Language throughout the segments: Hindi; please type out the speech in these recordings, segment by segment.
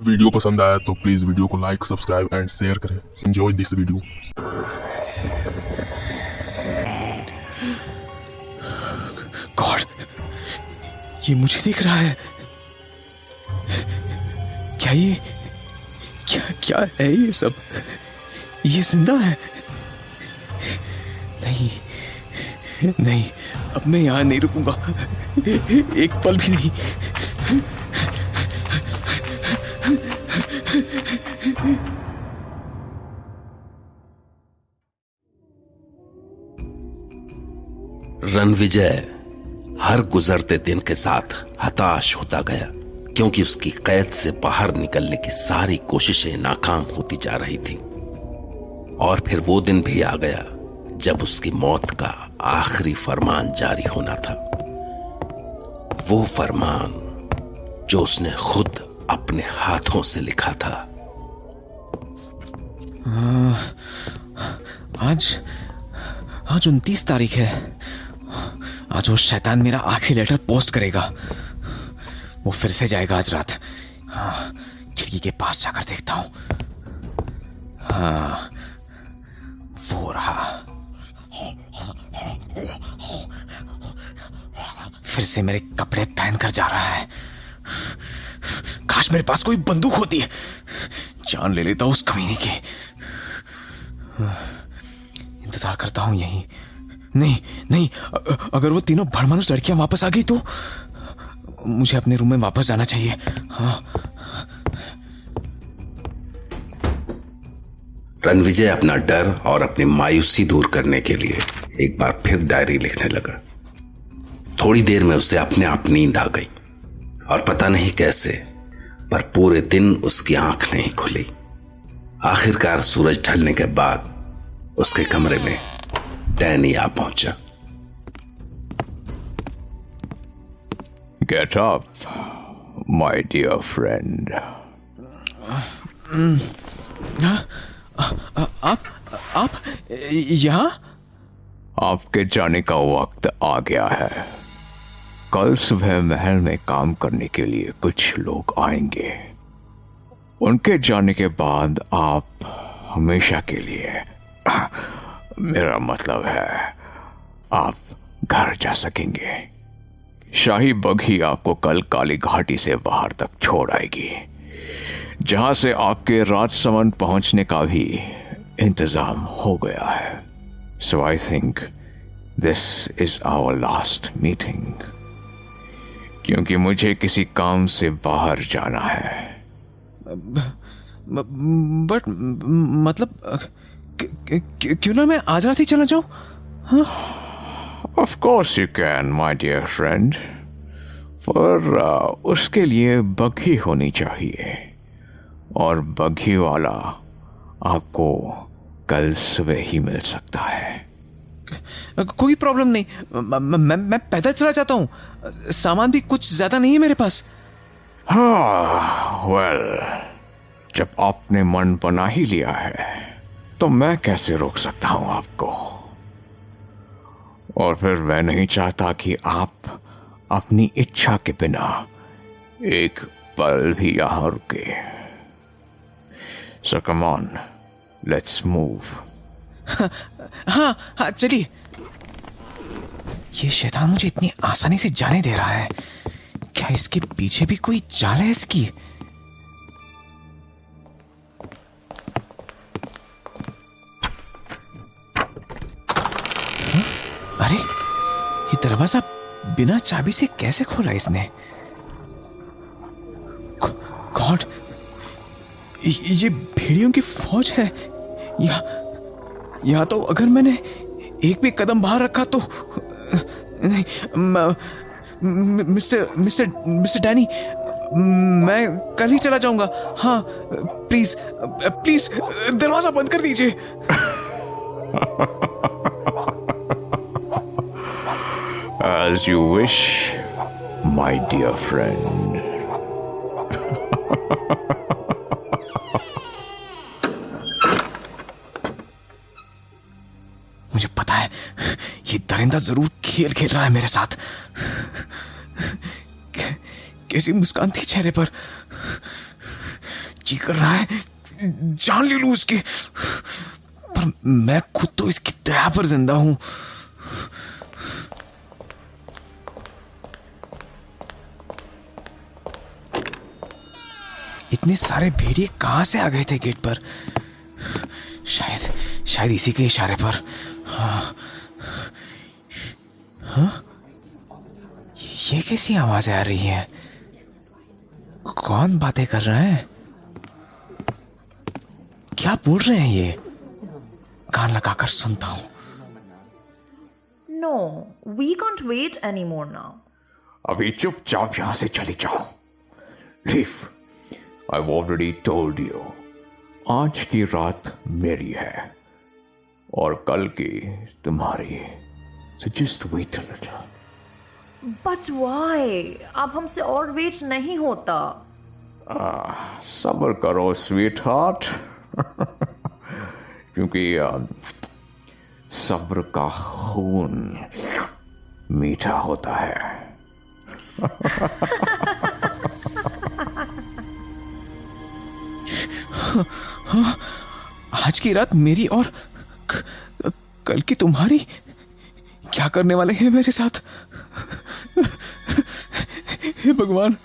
वीडियो पसंद आया तो प्लीज वीडियो को लाइक, सब्सक्राइब एंड शेयर करें। Enjoy this video. गॉड, ये मुझे दिख रहा है। क्या है ये सब? ये जिंदा है? नहीं, अब मैं यहां नहीं रुकूंगा, एक पल भी नहीं। रणविजय हर गुजरते दिन के साथ हताश होता गया, क्योंकि उसकी कैद से बाहर निकलने की सारी कोशिशें नाकाम होती जा रही थी। और फिर वो दिन भी आ गया जब उसकी मौत का आखिरी फरमान जारी होना था। वो फरमान जो उसने खुद अपने हाथों से लिखा था। आज 29 तारीख है। आज वो शैतान मेरा आखिरी लेटर पोस्ट करेगा। वो फिर से जाएगा आज रात। खिड़की के पास जाकर देखता हूं। वो रहा। फिर से मेरे कपड़े पहनकर जा रहा है। काश मेरे पास कोई बंदूक होती है, जान ले लेता उस कमीने की। इंतजार करता हूं यहीं। नहीं, अगर वो तीनों भड़मानुस लड़कियां वापस आ गई तो मुझे अपने रूम में वापस जाना चाहिए। रणविजय अपना डर और अपनी मायूसी दूर करने के लिए एक बार फिर डायरी लिखने लगा। थोड़ी देर में उसे अपने आप नींद आ गई और पता नहीं कैसे, पर पूरे दिन उसकी आंख नहीं खुली। आखिरकार सूरज ढलने के बाद उसके कमरे में डैनी आ पहुंचा। Get up, my dear friend. आप यहाँ? आपके जाने का वक्त आ गया है। कल सुबह महल में काम करने के लिए कुछ लोग आएंगे। उनके जाने के बाद आप हमेशा के लिए, मेरा मतलब है आप घर जा सकेंगे। शाही बघी आपको कल काली घाटी से बाहर तक छोड़ आएगी, जहां से आपके राजसमंद पहुंचने का भी इंतजाम हो गया है। So I think this is our last meeting, क्योंकि मुझे किसी काम से बाहर जाना है। बट मतलब क्यों ना मैं आज रात ही चला जाऊं? Of course you can, my dear friend. पर उसके लिए बघी होनी चाहिए, और बघी वाला आपको कल सुबह ही मिल सकता है। कोई प्रॉब्लम नहीं, मैं पैदल चला जाता हूं। सामान भी कुछ ज्यादा नहीं है मेरे पास। वेल, जब आपने मन बना ही लिया है तो मैं कैसे रोक सकता हूं आपको। और फिर मैं नहीं चाहता कि आप अपनी इच्छा के बिना एक पल भी यहां रुके। So come on, let's move. हाँ, चलिए। ये शैतान मुझे इतनी आसानी से जाने दे रहा है। क्या इसके पीछे भी कोई चाल है इसकी? अरे, ये दरवाजा बिना चाबी से कैसे खोला इसने? गॉड, ये भेड़ियों की फौज है। या तो अगर मैंने एक भी कदम बाहर रखा तो मिस्टर डैनी, मैं कल ही चला जाऊंगा। हाँ, प्लीज दरवाजा बंद कर दीजिए। As you wish, my dear friend. मुझे पता है ये दरिंदा जरूर खेल खेल रहा है मेरे साथ। कैसी मुस्कान थी चेहरे पर। जी कर रहा है जान ले लूं उसकी, पर मैं खुद तो इसकी दया पर जिंदा हूं। इतने सारे भेड़िए कहां से आ गए थे गेट पर? शायद इसी के इशारे पर। हाँ? ये कैसी आवाजें आ रही हैं? कौन बातें कर रहा है? क्या बोल रहे हैं ये? कान लगाकर सुनता हूं। No, we can't wait anymore now. अभी चुपचाप यहां से चली जाओ। Leave. I've already told you. आज की रात मेरी है और कल की तुम्हारी। So just wait a little. But why? अब हमसे और वेट नहीं होता। सब्र करो स्वीट हार्ट। क्योंकि सब्र का खून मीठा होता है। आज की रात मेरी और कल की तुम्हारी? क्या करने वाले हैं मेरे साथ? हे भगवान,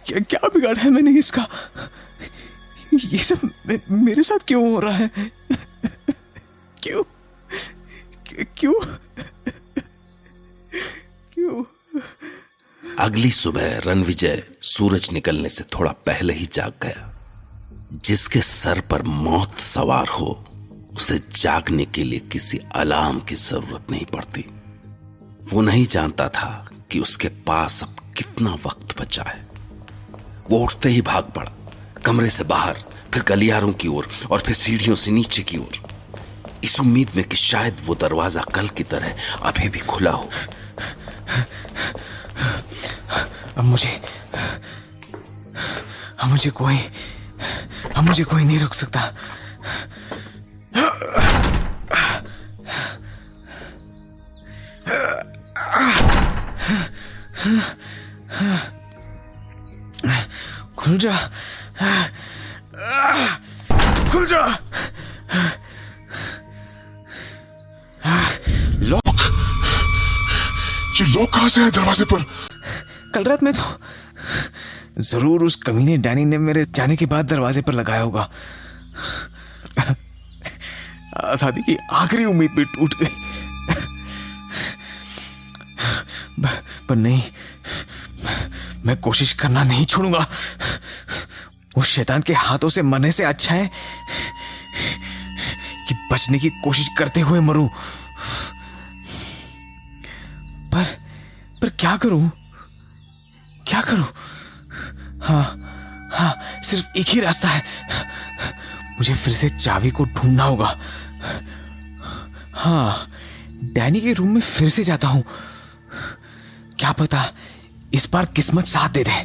क्या बिगाड़ा है मैंने इसका? ये सब मेरे साथ क्यों हो रहा है? क्यों क्यों क्यों? अगली सुबह रणविजय सूरज निकलने से थोड़ा पहले ही जाग गया। जिसके सर पर मौत सवार हो उसे जागने के लिए किसी अलार्म की जरूरत नहीं पड़ती। वो नहीं जानता था कि उसके पास अब कितना वक्त बचा है। वो उठते ही भाग पड़ा, कमरे से बाहर, फिर गलियारों की ओर और फिर सीढ़ियों से नीचे की ओर, इस उम्मीद में कि शायद वो दरवाजा कल की तरह अभी भी खुला हो। अब मुझे कोई नहीं रोक सकता। खुल जा, खुल जा। लॉक? ये लॉक कहां से है दरवाजे पर? कल रात में तो जरूर उस कमीने डैनी ने मेरे जाने के बाद दरवाजे पर लगाया होगा। आजादी की आखिरी उम्मीद भी टूट गई। पर नहीं, मैं कोशिश करना नहीं छोड़ूंगा। उस शैतान के हाथों से मरने से अच्छा है कि बचने की कोशिश करते हुए मरूं। पर क्या करूं? क्या करूं? हाँ, सिर्फ एक ही रास्ता है। मुझे फिर से चाबी को ढूंढना होगा। हाँ, डैनी के रूम में फिर से जाता हूं। क्या पता इस बार किस्मत साथ दे दे।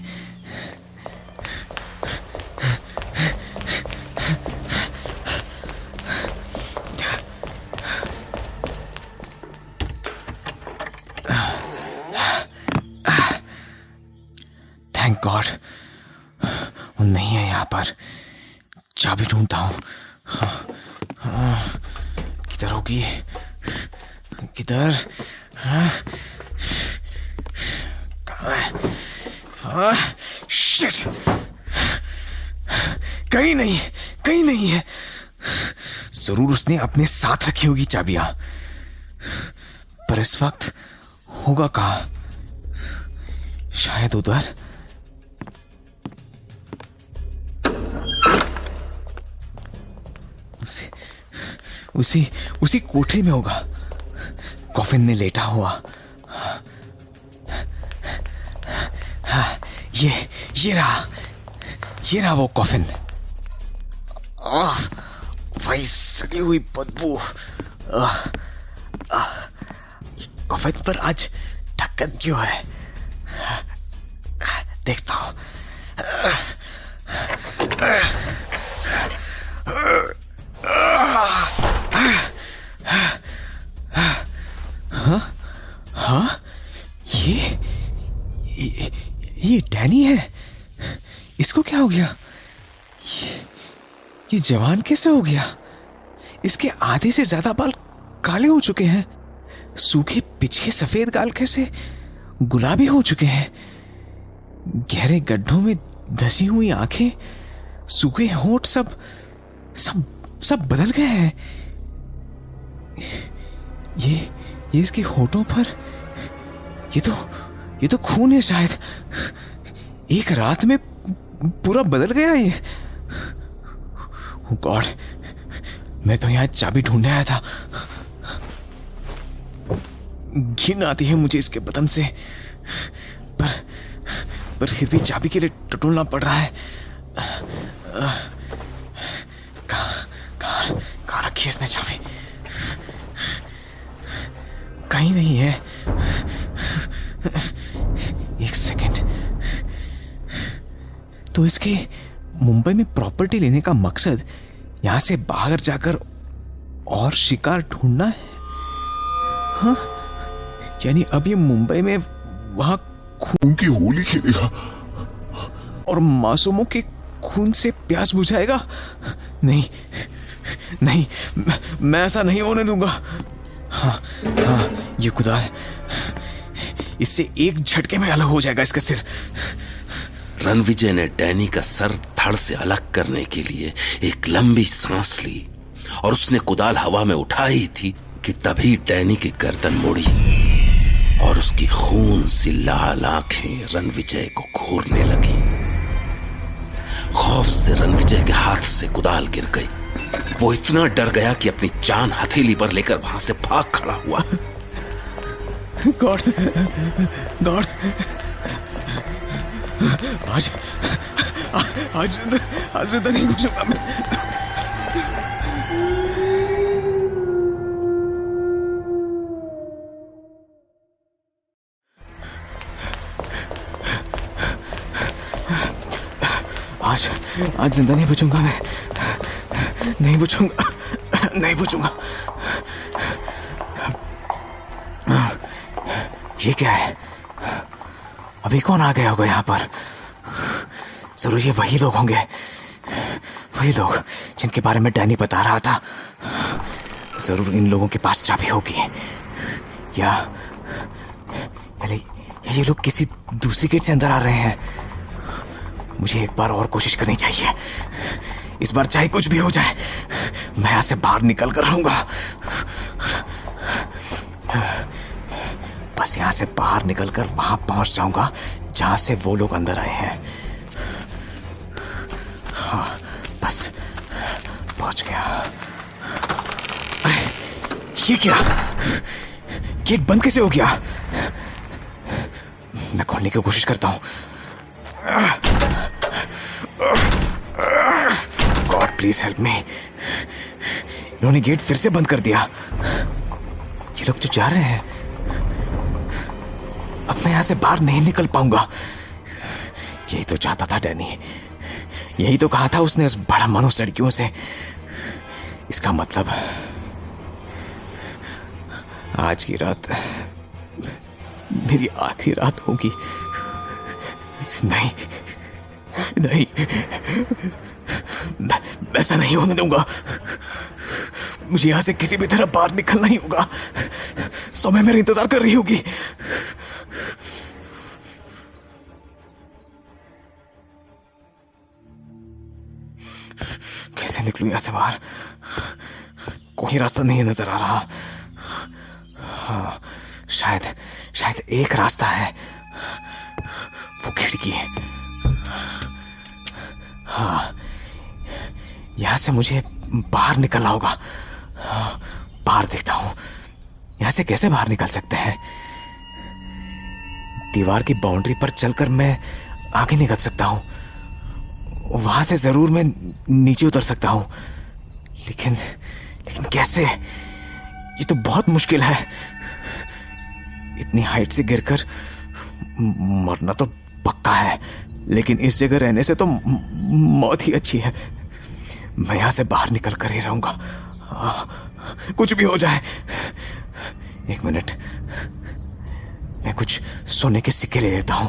थैंक गॉड वो नहीं है यहां पर। चाबी ढूंढता हूं। किधर होगी? किधर? शिट! कहीं नहीं है। जरूर उसने अपने साथ रखी होगी चाबियां, पर इस वक्त होगा कहां? शायद उधर। उसी कोठरी में होगा, कॉफिन में लेटा हुआ। हाँ, ये रहा वो कॉफिन। भाई सड़ी हुई बदबू। कॉफिन पर आज ढक्कन क्यों है? देखता हूं। हाँ, ये डैनी है। इसको क्या हो गया? ये जवान कैसे हो गया? इसके आधे से ज्यादा बाल काले हो चुके हैं। सूखे पिछले सफेद गाल कैसे गुलाबी हो चुके हैं। गहरे गड्ढों में धसी हुई आंखें, सूखे होंठ सब सब सब बदल गए हैं। ये इसके होठों पर ये तो खून है शायद। एक रात में पूरा बदल गया ये। गॉड, मैं तो यहां चाबी ढूंढने आया था। घिन आती है मुझे इसके बदन से, पर फिर भी चाबी के लिए टटोलना पड़ रहा है। कहाँ रखी इसने चाबी? कहीं नहीं है। एक सेकंड, तो इसके मुंबई में प्रॉपर्टी लेने का मकसद यहां से बाहर जाकर और शिकार ढूंढना है। हाँ, यानी अब ये मुंबई में वहां खून की होली खेलेगा और मासूमों के खून से प्यास बुझाएगा। नहीं नहीं, मैं ऐसा नहीं होने दूंगा। हाँ, ये कुदाल, इससे एक झटके में अलग हो जाएगा इसका सिर। रणविजय ने डैनी का सर धड़ से अलग करने के लिए एक लंबी सांस ली और उसने कुदाल हवा में उठाई थी कि तभी डैनी की गर्दन मुड़ी और उसकी खून सी लाल आंखें रणविजय को घूरने लगी। खौफ से रणविजय के हाथ से कुदाल गिर गई। वो इतना डर गया कि अपनी जान हथेली पर लेकर वहां से भाग खड़ा हुआ। गॉड, आज जिंदा नहीं घुसूंगा मैं। आज जिंदा नहीं बचूंगा मैं। नहीं बचूंगा। ये क्या है? अभी कौन आ गया होगा यहाँ पर? जरूर ये वही लोग होंगे, वही लोग जिनके बारे में डैनी बता रहा था। जरूर इन लोगों के पास चाबी होगी, या ये लोग किसी दूसरी गेट से अंदर आ रहे हैं। मुझे एक बार और कोशिश करनी चाहिए। इस बार चाहे कुछ भी हो जाए, मैं यहां से बाहर निकल कर रहूंगा। बस यहां से बाहर निकलकर वहां पहुंच जाऊंगा जहां से वो लोग अंदर आए हैं। हाँ, बस पहुंच गया। अरे ये क्या? गेट बंद कैसे हो गया? मैं खोलने की कोशिश करता हूं। God please help me. इन्होंने गेट फिर से बंद कर दिया। ये लोग जो जा रहे हैं, अब मैं यहां से बाहर नहीं निकल पाऊंगा। यही तो चाहता था डैनी, यही तो कहा था उसने उस बड़ा मनुष्य लड़कियों से। इसका मतलब आज की रात मेरी आखिरी रात होगी। नहीं, ऐसा नहीं होने दूंगा। मुझे यहां से किसी भी तरह बाहर निकलना ही होगा। सौम्या मेरा इंतजार कर रही होगी। कैसे निकलूं यहां से बाहर? कोई रास्ता नहीं नजर आ रहा। हाँ, शायद एक रास्ता है, वो खिड़की। हाँ, यहां से मुझे बाहर निकलना होगा। हाँ, बाहर देखता हूं, यहां से कैसे बाहर निकल सकते हैं? दीवार की बाउंड्री पर चलकर मैं आगे निकल सकता हूं, वहां से जरूर मैं नीचे उतर सकता हूं, लेकिन कैसे? ये तो बहुत मुश्किल है। इतनी हाइट से गिरकर मरना तो पक्का है, लेकिन इस जगह रहने से तो मौत ही अच्छी है। मैं यहां से बाहर निकल कर ही रहूंगा, कुछ भी हो जाए। एक मिनट, मैं कुछ सोने के सिक्के ले लेता हूं,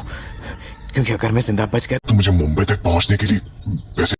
क्योंकि अगर मैं जिंदा बच गया तो मुझे मुंबई तक पहुंचने के लिए पैसे